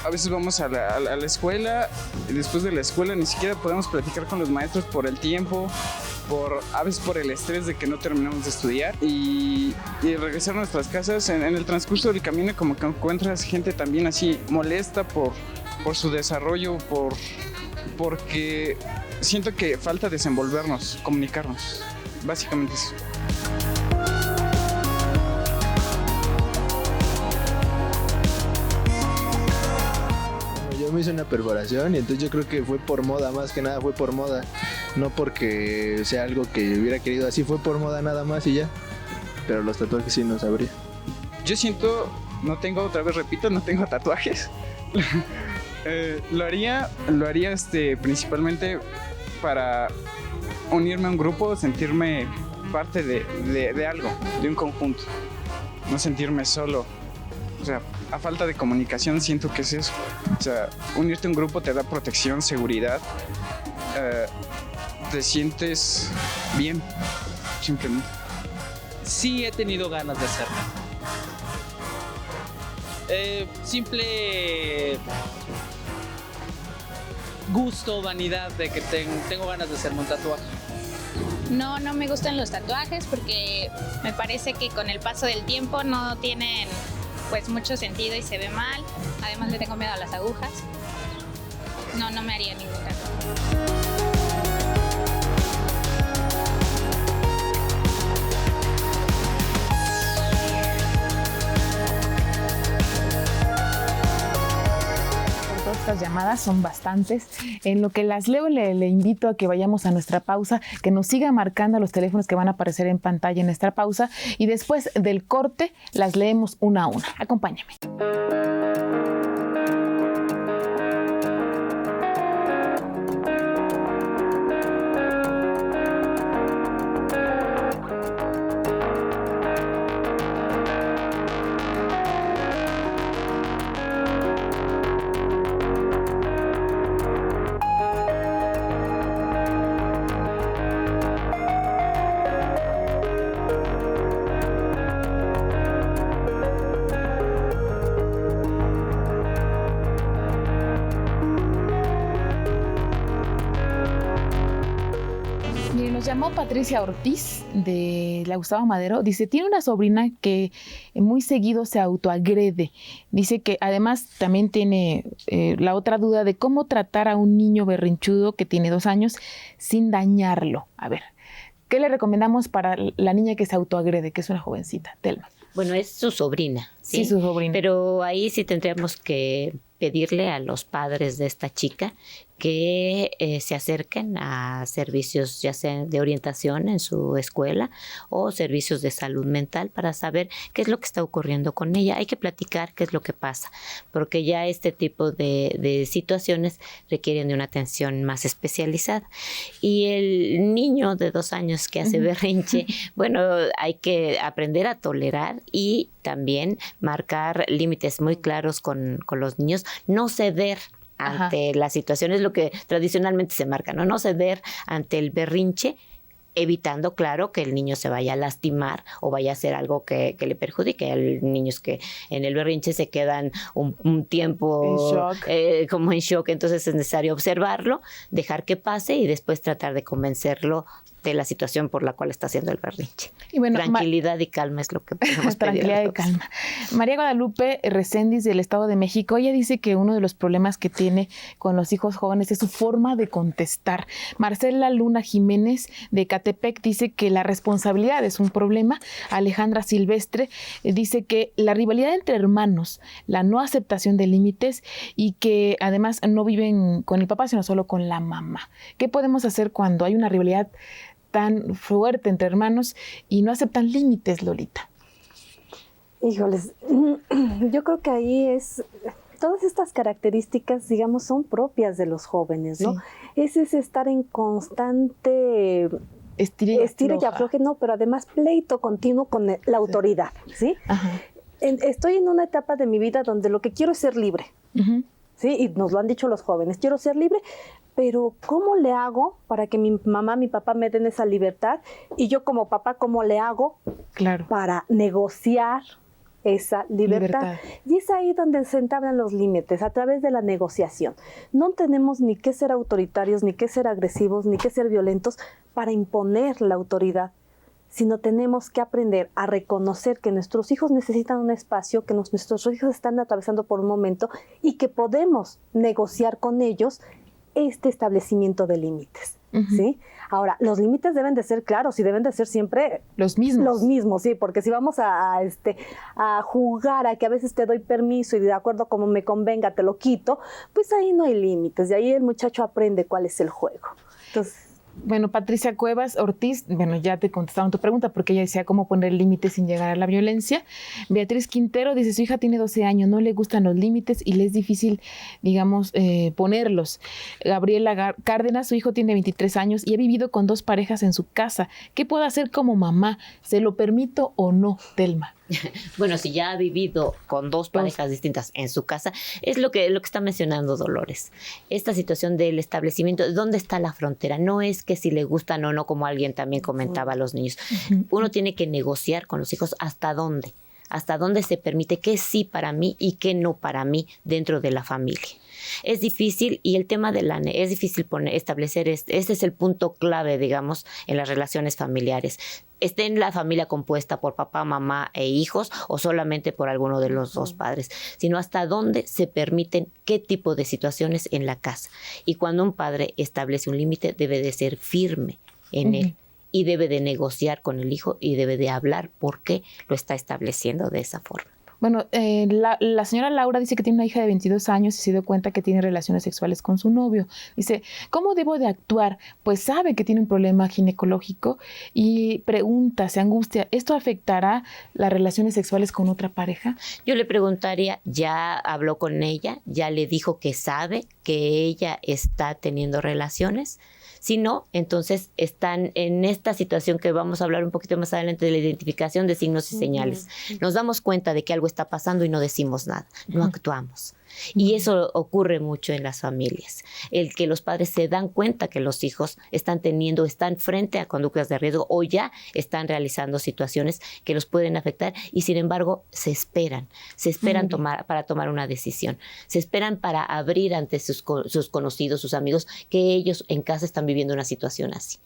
a veces vamos a la escuela y después de la escuela ni siquiera podemos platicar con los maestros por el tiempo, a veces por el estrés de que no terminamos de estudiar y regresar a nuestras casas. En el transcurso del camino como que encuentras gente también así molesta por su desarrollo, porque siento que falta desenvolvernos, comunicarnos, básicamente eso. Yo me hice una perforación y entonces yo creo que fue por moda, más que nada fue por moda, no porque sea algo que hubiera querido, así fue por moda nada más y ya, pero los tatuajes sí no sabría. Yo siento, no tengo tatuajes. Lo haría principalmente para unirme a un grupo, sentirme parte de algo, de un conjunto, no sentirme solo. O sea, a falta de comunicación siento que es eso. O sea, unirte a un grupo te da protección, seguridad, te sientes bien, simplemente. Sí he tenido ganas de hacerlo. gusto, vanidad de que tengo ganas de hacerme un tatuaje. No, no me gustan los tatuajes porque me parece que con el paso del tiempo no tienen pues mucho sentido y se ve mal. Además le tengo miedo a las agujas. No, no me haría ningún tatuaje. Estas llamadas son bastantes. En lo que las leo, le invito a que vayamos a nuestra pausa, que nos siga marcando los teléfonos que van a aparecer en pantalla en nuestra pausa y después del corte las leemos una a una. Acompáñame. Llamó Patricia Ortiz de la Gustavo Madero. Dice, tiene una sobrina que muy seguido se autoagrede. Dice que además también tiene la otra duda de cómo tratar a un niño berrinchudo que tiene 2 años sin dañarlo. A ver, ¿qué le recomendamos para la niña que se autoagrede, que es una jovencita? Telma. Bueno, es su sobrina, ¿sí? Sí, su sobrina. Pero ahí sí tendríamos que pedirle a los padres de esta chica que se acerquen a servicios ya sea de orientación en su escuela o servicios de salud mental para saber qué es lo que está ocurriendo con ella. Hay que platicar qué es lo que pasa, porque ya este tipo de situaciones requieren de una atención más especializada. Y el niño de 2 años que hace berrinche, bueno, hay que aprender a tolerar y también marcar límites muy claros con los niños, no ceder ante las situaciones, lo que tradicionalmente se marca, ¿no? No ceder ante el berrinche, evitando, claro, que el niño se vaya a lastimar o vaya a hacer algo que le perjudique. Hay niños que en el berrinche se quedan un tiempo como en shock, entonces es necesario observarlo, dejar que pase y después tratar de convencerlo de la situación por la cual está haciendo el berrinche. Y bueno, tranquilidad y calma es lo que podemos pedir. Tranquilidad y calma. María Guadalupe Recendis del Estado de México, ella dice que uno de los problemas que tiene con los hijos jóvenes es su forma de contestar. Marcela Luna Jiménez de Catepec dice que la responsabilidad es un problema. Alejandra Silvestre dice que la rivalidad entre hermanos, la no aceptación de límites y que además no viven con el papá, sino solo con la mamá. ¿Qué podemos hacer cuando hay una rivalidad tan fuerte entre hermanos y no aceptan límites, Lolita? Híjoles, yo creo que ahí todas estas características, digamos, son propias de los jóvenes, ¿no? Sí. Ese es estar en constante estira y afloje, no, pero además pleito continuo con la autoridad, ¿sí? Ajá. Estoy en una etapa de mi vida donde lo que quiero es ser libre, ¿sí? Y nos lo han dicho los jóvenes, quiero ser libre, pero ¿cómo le hago para que mi mamá, mi papá me den esa libertad? Y yo como papá, ¿cómo le hago para negociar esa libertad? Y es ahí donde se entablan los límites, a través de la negociación. No tenemos ni que ser autoritarios, ni que ser agresivos, ni que ser violentos para imponer la autoridad, sino tenemos que aprender a reconocer que nuestros hijos necesitan un espacio, que nuestros hijos están atravesando por un momento y que podemos negociar con ellos este establecimiento de límites, ¿sí? Ahora, los límites deben de ser claros y deben de ser siempre los mismos. Los mismos, sí, porque si vamos a jugar a que a veces te doy permiso y de acuerdo a como me convenga te lo quito, pues ahí no hay límites, de ahí el muchacho aprende cuál es el juego. Entonces, bueno, Patricia Cuevas Ortiz, bueno, ya te contestaron tu pregunta porque ella decía cómo poner límites sin llegar a la violencia. Beatriz Quintero dice, su hija tiene 12 años, no le gustan los límites y le es difícil, digamos, ponerlos. Gabriela Cárdenas, su hijo tiene 23 años y ha vivido con 2 parejas en su casa. ¿Qué puedo hacer como mamá? ¿Se lo permito o no, Telma? Bueno, si ya ha vivido con 2 parejas distintas en su casa, es lo que está mencionando Dolores. Esta situación del establecimiento, ¿dónde está la frontera? No es que si le gustan o no, como alguien también comentaba a los niños. Uno tiene que negociar con los hijos hasta dónde. hasta dónde se permite qué sí para mí y qué no para mí dentro de la familia. Es difícil, y el tema es difícil establecer, este es el punto clave, digamos, en las relaciones familiares. Esté en la familia compuesta por papá, mamá e hijos, o solamente por alguno de los dos padres, sino hasta dónde se permiten qué tipo de situaciones en la casa. Y cuando un padre establece un límite, debe de ser firme en él, y debe de negociar con el hijo y debe de hablar por qué lo está estableciendo de esa forma. Bueno, la señora Laura dice que tiene una hija de 22 años y se dio cuenta que tiene relaciones sexuales con su novio. Dice, ¿cómo debo de actuar? Pues sabe que tiene un problema ginecológico y pregunta, se angustia, ¿esto afectará las relaciones sexuales con otra pareja? Yo le preguntaría, ¿ya habló con ella? ¿Ya le dijo que sabe que ella está teniendo relaciones? Si no, entonces están en esta situación que vamos a hablar un poquito más adelante de la identificación de signos y señales. Nos damos cuenta de que algo está pasando y no decimos nada, no actuamos. Y eso ocurre mucho en las familias. El que los padres se dan cuenta que los hijos están frente a conductas de riesgo o ya están realizando situaciones que los pueden afectar y sin embargo se esperan para tomar una decisión. Se esperan para abrir ante sus conocidos, sus amigos, que ellos en casa están viviendo una situación así.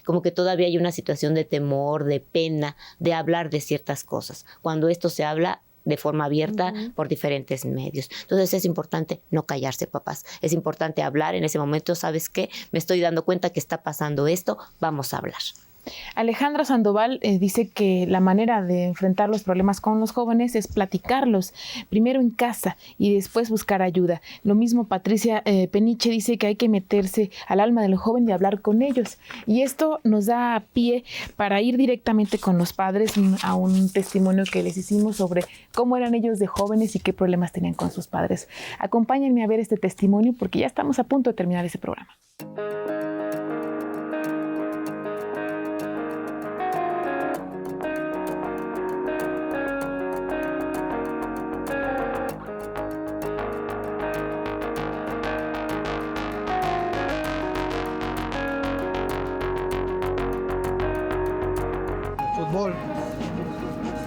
Como que todavía hay una situación de temor, de pena, de hablar de ciertas cosas. Cuando esto se habla de forma abierta por diferentes medios. Entonces es importante no callarse, papás. Es importante hablar en ese momento. ¿Sabes qué? Me estoy dando cuenta que está pasando esto. Vamos a hablar. Alejandra Sandoval dice que la manera de enfrentar los problemas con los jóvenes es platicarlos, primero en casa y después buscar ayuda. Lo mismo Patricia Peniche dice que hay que meterse al alma del joven y hablar con ellos. Y esto nos da pie para ir directamente con los padres a un testimonio que les hicimos sobre cómo eran ellos de jóvenes y qué problemas tenían con sus padres. Acompáñenme a ver este testimonio porque ya estamos a punto de terminar ese programa.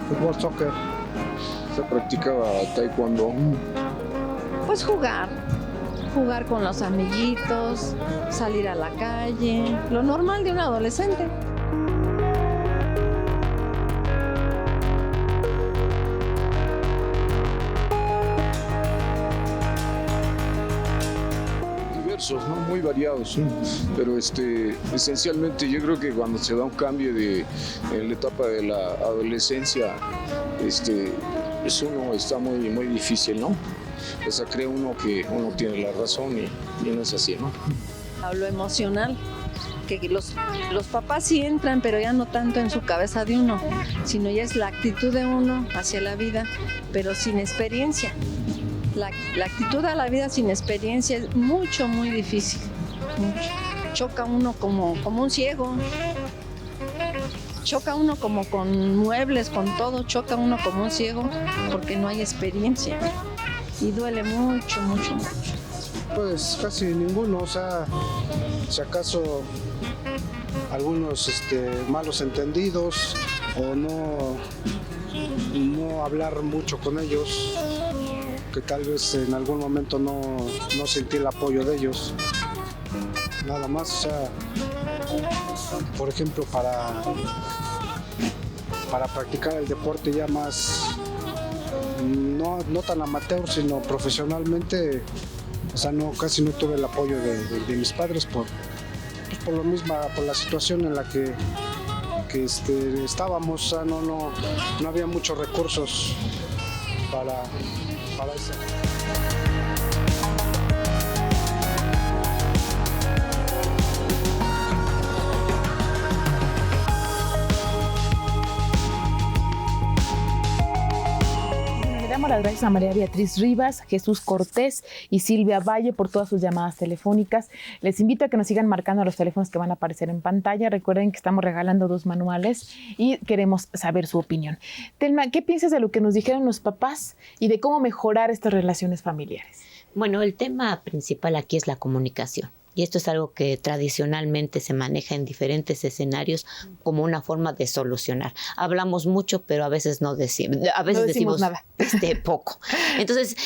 Fútbol, soccer. Se practicaba taekwondo. Pues jugar con los amiguitos, salir a la calle, lo normal de un adolescente. ¿no? Muy variados, ¿no? Pero esencialmente yo creo que cuando se da un cambio en la etapa de la adolescencia, uno está muy difícil, ¿no? O sea, cree uno que uno tiene la razón y no es así, ¿no? A lo emocional, que los papás sí entran, pero ya no tanto en su cabeza de uno, sino ya es la actitud de uno hacia la vida, pero sin experiencia. La actitud a la vida sin experiencia es muy difícil. Choca uno como un ciego. Choca uno como con muebles, con todo. Choca uno como un ciego porque no hay experiencia. Y duele mucho. Pues casi ninguno. O sea, si acaso algunos malos entendidos o no hablar mucho con ellos, que tal vez en algún momento no sentí el apoyo de ellos. Nada más, o sea, por ejemplo, para practicar el deporte ya más, no tan amateur, sino profesionalmente, o sea, casi no tuve el apoyo de mis padres por lo mismo, por la situación en la que estábamos. O sea, no había muchos recursos para eso. Le damos las gracias a María Beatriz Rivas, Jesús Cortés y Silvia Valle por todas sus llamadas telefónicas. Les invito a que nos sigan marcando a los teléfonos que van a aparecer en pantalla. Recuerden que estamos regalando 2 manuales y queremos saber su opinión. Telma, ¿qué piensas de lo que nos dijeron los papás y de cómo mejorar estas relaciones familiares? Bueno, el tema principal aquí es la comunicación. Y esto es algo que tradicionalmente se maneja en diferentes escenarios como una forma de solucionar. Hablamos mucho, pero a veces no decimos, decimos nada. Poco. Entonces,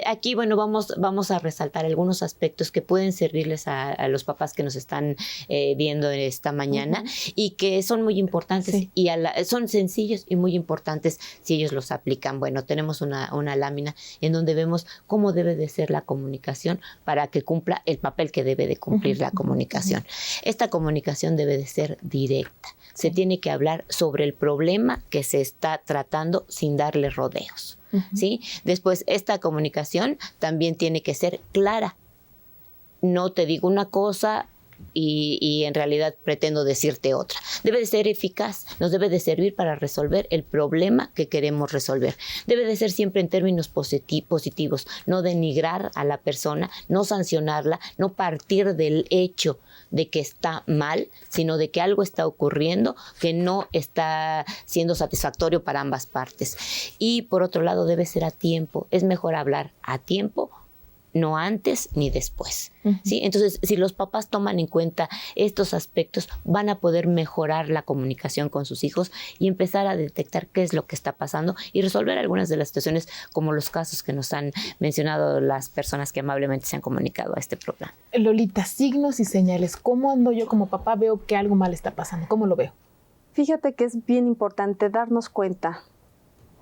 aquí, bueno, vamos a resaltar algunos aspectos que pueden servirles a los papás que nos están viendo esta mañana y que son muy importantes y son sencillos y muy importantes si ellos los aplican. Bueno, tenemos una lámina en donde vemos cómo debe de ser la comunicación para que cumpla el papel que debe de cumplir la comunicación. Esta comunicación debe de ser directa. Se tiene que hablar sobre el problema que se está tratando sin darle rodeos. ¿Sí? Después, esta comunicación también tiene que ser clara. No te digo una cosa y en realidad pretendo decirte otra. Debe de ser eficaz, nos debe de servir para resolver el problema que queremos resolver. Debe de ser siempre en términos positivos, no denigrar a la persona, no sancionarla, no partir del hecho de que está mal, sino de que algo está ocurriendo que no está siendo satisfactorio para ambas partes. Y por otro lado, debe ser a tiempo. Es mejor hablar a tiempo, no antes ni después. ¿Sí? Entonces, si los papás toman en cuenta estos aspectos, van a poder mejorar la comunicación con sus hijos y empezar a detectar qué es lo que está pasando y resolver algunas de las situaciones, como los casos que nos han mencionado las personas que amablemente se han comunicado a este programa. Lolita, signos y señales. ¿Cómo ando yo como papá? Veo que algo mal está pasando. ¿Cómo lo veo? Fíjate que es bien importante darnos cuenta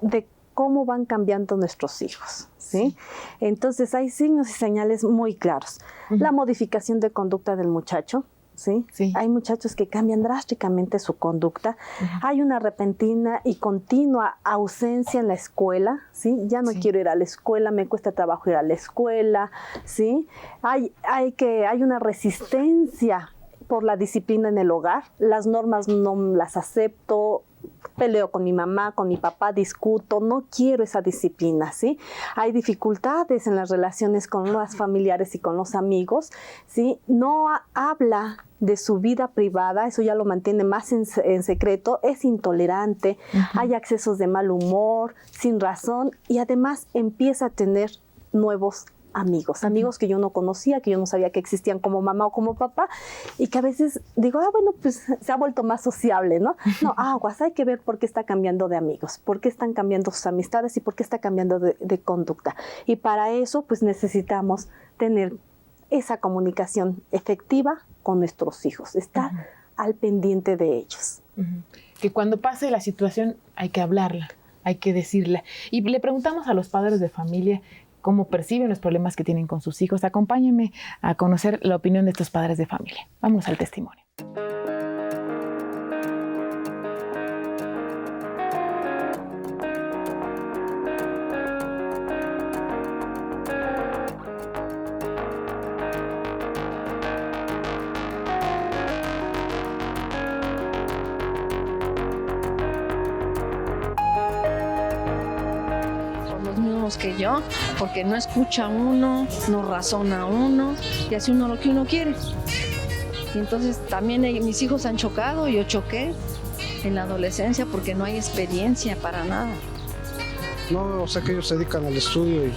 de cómo van cambiando nuestros hijos, ¿sí? Entonces hay signos y señales muy claros. La modificación de conducta del muchacho, ¿sí? Hay muchachos que cambian drásticamente su conducta. Hay una repentina y continua ausencia en la escuela, ¿sí? Ya no quiero ir a la escuela, me cuesta trabajo ir a la escuela, ¿sí? Hay una resistencia por la disciplina en el hogar. Las normas no las acepto, peleo con mi mamá, con mi papá, discuto, no quiero esa disciplina, ¿sí? Hay dificultades en las relaciones con los familiares y con los amigos, ¿sí? No habla de su vida privada, eso ya lo mantiene más en secreto, es intolerante, hay accesos de mal humor, sin razón, y además empieza a tener nuevos amigos que yo no conocía, que yo no sabía que existían como mamá o como papá, y que a veces digo, bueno, pues se ha vuelto más sociable, ¿no? No, aguas, hay que ver por qué está cambiando de amigos, por qué están cambiando sus amistades y por qué está cambiando de conducta. Y para eso, pues necesitamos tener esa comunicación efectiva con nuestros hijos, estar al pendiente de ellos. Que cuando pase la situación hay que hablarla, hay que decirla. Y le preguntamos a los padres de familia cómo perciben los problemas que tienen con sus hijos. Acompáñenme a conocer la opinión de estos padres de familia. Vamos al testimonio. Que yo, porque no escucha uno, no razona uno y hace uno lo que uno quiere. Y entonces también mis hijos han chocado, yo choqué en la adolescencia porque no hay experiencia para nada. No, o sea que ellos se dedican al estudio y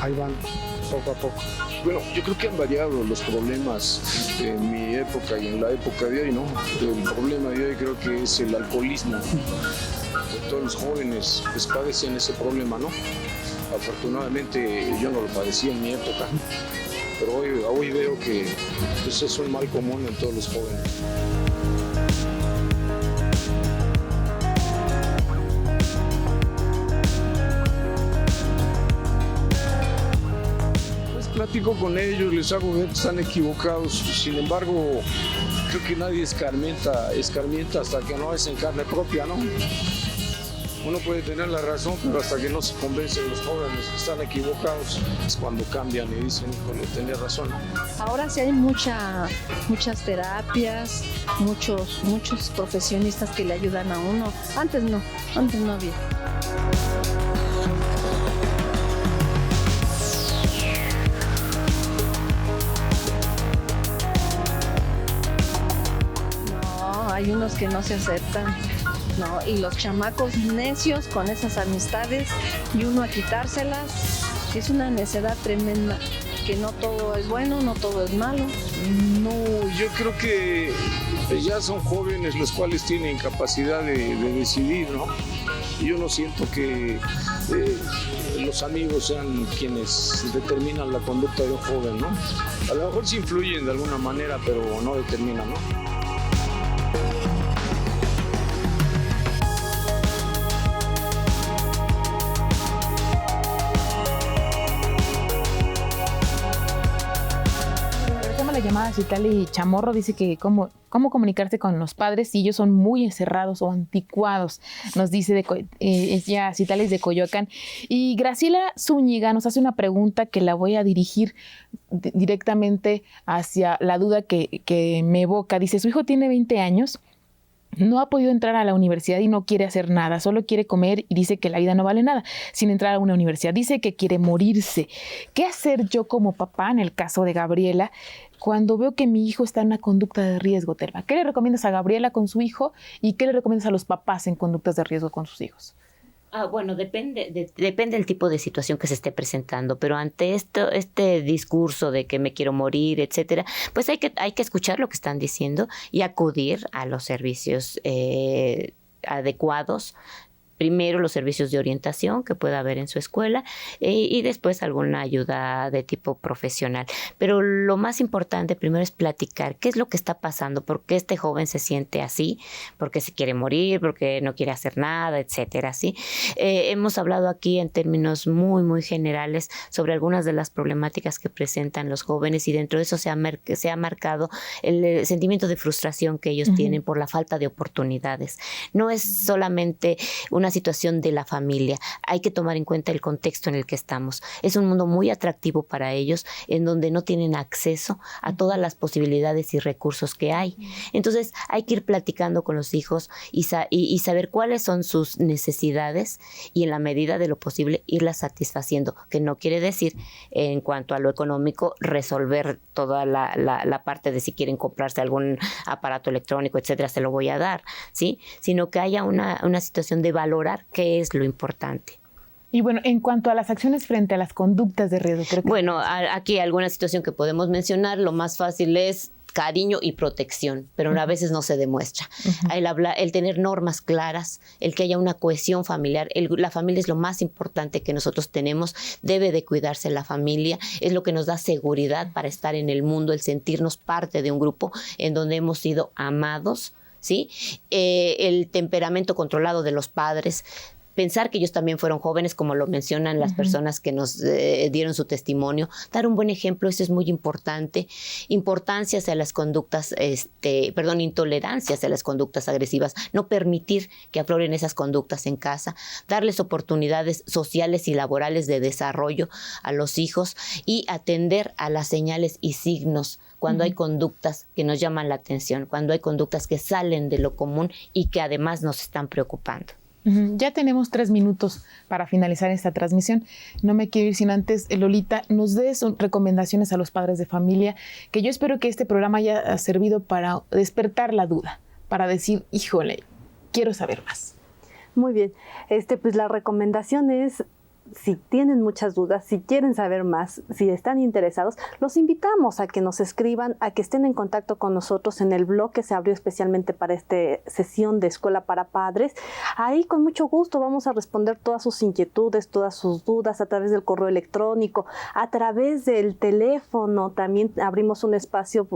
ahí van poco a poco. Bueno, yo creo que han variado los problemas en mi época y en la época de hoy, ¿no? El problema de hoy creo que es el alcoholismo. Todos los jóvenes pues padecen ese problema, ¿no? Afortunadamente yo no lo padecí en mi época, pero hoy veo que pues, es un mal común en todos los jóvenes. Pues platico con ellos, les hago ver que están equivocados, sin embargo creo que nadie escarmienta hasta que no es en carne propia, ¿no? Uno puede tener la razón, pero hasta que no se convencen los jóvenes que están equivocados, es cuando cambian y dicen, híjole, tenía razón. Ahora sí hay muchas terapias, muchos profesionistas que le ayudan a uno. Antes no había. No, hay unos que no se aceptan. No, y los chamacos necios con esas amistades y uno a quitárselas, es una necedad tremenda. que no todo es bueno, no todo es malo. No, yo creo que ya son jóvenes los cuales tienen capacidad de decidir, ¿no? Yo no siento que los amigos sean quienes determinan la conducta de un joven, ¿no? A lo mejor sí influyen de alguna manera, pero no determinan, ¿no? Llamada Citlali Chamorro dice que cómo comunicarse con los padres si ellos son muy encerrados o anticuados, nos dice ella, Citlali es de Coyoacán. Y Graciela Zúñiga nos hace una pregunta que la voy a dirigir directamente hacia la duda que me evoca. Dice, su hijo tiene 20 años, no ha podido entrar a la universidad y no quiere hacer nada, solo quiere comer y dice que la vida no vale nada sin entrar a una universidad. Dice que quiere morirse. ¿Qué hacer yo como papá en el caso de Gabriela cuando veo que mi hijo está en una conducta de riesgo, Telma? ¿Qué le recomiendas a Gabriela con su hijo y qué le recomiendas a los papás en conductas de riesgo con sus hijos? Bueno, depende del tipo de situación que se esté presentando, pero ante este discurso de que me quiero morir, etcétera, pues hay que escuchar lo que están diciendo y acudir a los servicios adecuados. Primero los servicios de orientación que pueda haber en su escuela y después alguna ayuda de tipo profesional. Pero lo más importante primero es platicar qué es lo que está pasando, por qué este joven se siente así, por qué se quiere morir, por qué no quiere hacer nada, etcétera, ¿sí? Hemos hablado aquí en términos muy, muy generales sobre algunas de las problemáticas que presentan los jóvenes y dentro de eso se ha marcado el sentimiento de frustración que ellos tienen por la falta de oportunidades. No es solamente una situación de la familia, hay que tomar en cuenta el contexto en el que estamos. Es un mundo muy atractivo para ellos, en donde no tienen acceso a todas las posibilidades y recursos que hay. Entonces hay que ir platicando con los hijos y saber cuáles son sus necesidades y en la medida de lo posible irlas satisfaciendo, que no quiere decir en cuanto a lo económico resolver toda la parte de si quieren comprarse algún aparato electrónico, etcétera, se lo voy a dar, ¿sí? Sino que haya una situación de valorar qué es lo importante. Y bueno, en cuanto a las acciones frente a las conductas de riesgo, creo que... Bueno, aquí alguna situación que podemos mencionar, lo más fácil es cariño y protección, pero a veces no se demuestra. El tener normas claras, el que haya una cohesión familiar, la familia es lo más importante que nosotros tenemos, debe de cuidarse la familia, es lo que nos da seguridad para estar en el mundo, el sentirnos parte de un grupo en donde hemos sido amados, ¿sí? El temperamento controlado de los padres, pensar que ellos también fueron jóvenes, como lo mencionan las personas que nos dieron su testimonio, dar un buen ejemplo, eso es muy importante. Importancia hacia las conductas, intolerancia hacia las conductas agresivas, no permitir que afloren esas conductas en casa, darles oportunidades sociales y laborales de desarrollo a los hijos y atender a las señales y signos cuando hay conductas que nos llaman la atención, cuando hay conductas que salen de lo común y que además nos están preocupando. Ya tenemos 3 minutos para finalizar esta transmisión. No me quiero ir sin antes, Lolita, nos des recomendaciones a los padres de familia, que yo espero que este programa haya servido para despertar la duda, para decir, híjole, quiero saber más. Muy bien, pues la recomendación es, si tienen muchas dudas, si quieren saber más, si están interesados, los invitamos a que nos escriban, a que estén en contacto con nosotros en el blog que se abrió especialmente para esta sesión de Escuela para Padres. Ahí con mucho gusto vamos a responder todas sus inquietudes, todas sus dudas a través del correo electrónico, a través del teléfono. También abrimos un espacio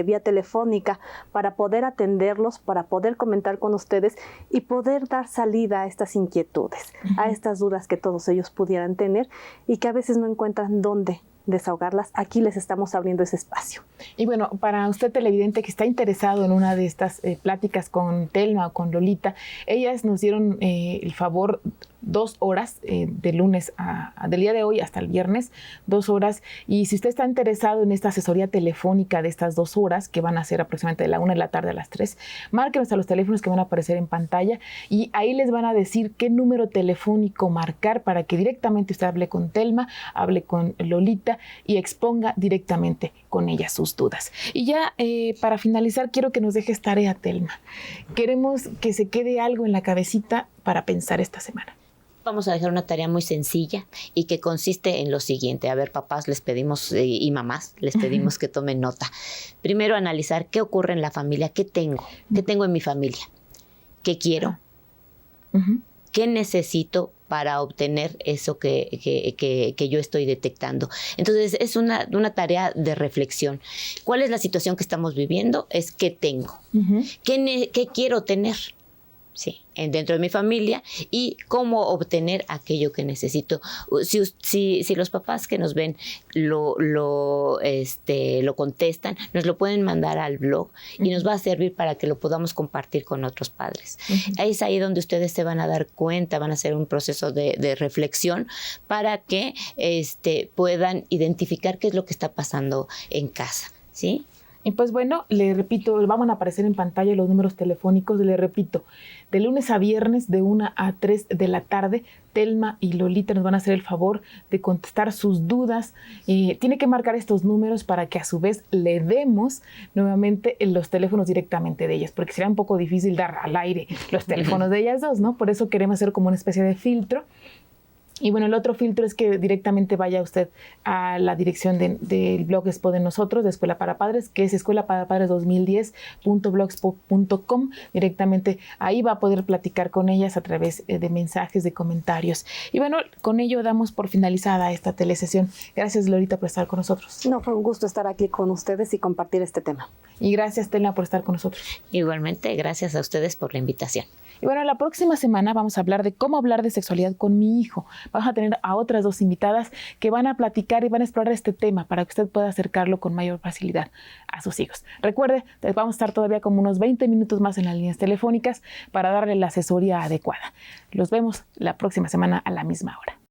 vía telefónica para poder atenderlos, para poder comentar con ustedes y poder dar salida a estas inquietudes, a estas dudas que todos ellos pudieran tener y que a veces no encuentran dónde desahogarlas. Aquí les estamos abriendo ese espacio. Y bueno, para usted televidente que está interesado en una de estas pláticas con Telma o con Lolita, ellas nos dieron el favor 2 horas de lunes del día de hoy hasta el viernes, 2 horas. Y si usted está interesado en esta asesoría telefónica de estas 2 horas, que van a ser aproximadamente de la 1 de la tarde a las 3, márquenos a los teléfonos que van a aparecer en pantalla y ahí les van a decir qué número telefónico marcar para que directamente usted hable con Telma, hable con Lolita y exponga directamente con ella sus dudas. Y ya para finalizar, quiero que nos dejes tarea, Telma. Queremos que se quede algo en la cabecita para pensar esta semana. Vamos a dejar una tarea muy sencilla y que consiste en lo siguiente. A ver, papás, les pedimos, y mamás, les pedimos que tomen nota. Primero, analizar qué ocurre en la familia, qué tengo en mi familia, qué quiero, qué necesito para obtener eso que yo estoy detectando. Entonces, es una tarea de reflexión. ¿Cuál es la situación que estamos viviendo? Es qué tengo, qué quiero tener. Sí, dentro de mi familia y cómo obtener aquello que necesito. Si los papás que nos ven lo contestan, nos lo pueden mandar al blog y nos va a servir para que lo podamos compartir con otros padres. Es ahí donde ustedes se van a dar cuenta, van a hacer un proceso de reflexión para que puedan identificar qué es lo que está pasando en casa, ¿sí? Y pues bueno, le repito, van a aparecer en pantalla los números telefónicos, le repito, de lunes a viernes de 1 a 3 de la tarde, Telma y Lolita nos van a hacer el favor de contestar sus dudas. Tiene que marcar estos números para que a su vez le demos nuevamente los teléfonos directamente de ellas, porque sería un poco difícil dar al aire los teléfonos de ellas dos, ¿no? Por eso queremos hacer como una especie de filtro. Y bueno, el otro filtro es que directamente vaya usted a la dirección del blog Expo de nosotros, de Escuela para Padres, que es escuelaparapadres2010.blogspot.com. Directamente ahí va a poder platicar con ellas a través de mensajes, de comentarios. Y bueno, con ello damos por finalizada esta telesesión. Gracias, Lolita, por estar con nosotros. No, fue un gusto estar aquí con ustedes y compartir este tema. Y gracias, Telma, por estar con nosotros. Igualmente, gracias a ustedes por la invitación. Y bueno, la próxima semana vamos a hablar de cómo hablar de sexualidad con mi hijo. Vamos a tener a otras dos invitadas que van a platicar y van a explorar este tema para que usted pueda acercarlo con mayor facilidad a sus hijos. Recuerde, vamos a estar todavía como unos 20 minutos más en las líneas telefónicas para darle la asesoría adecuada. Los vemos la próxima semana a la misma hora.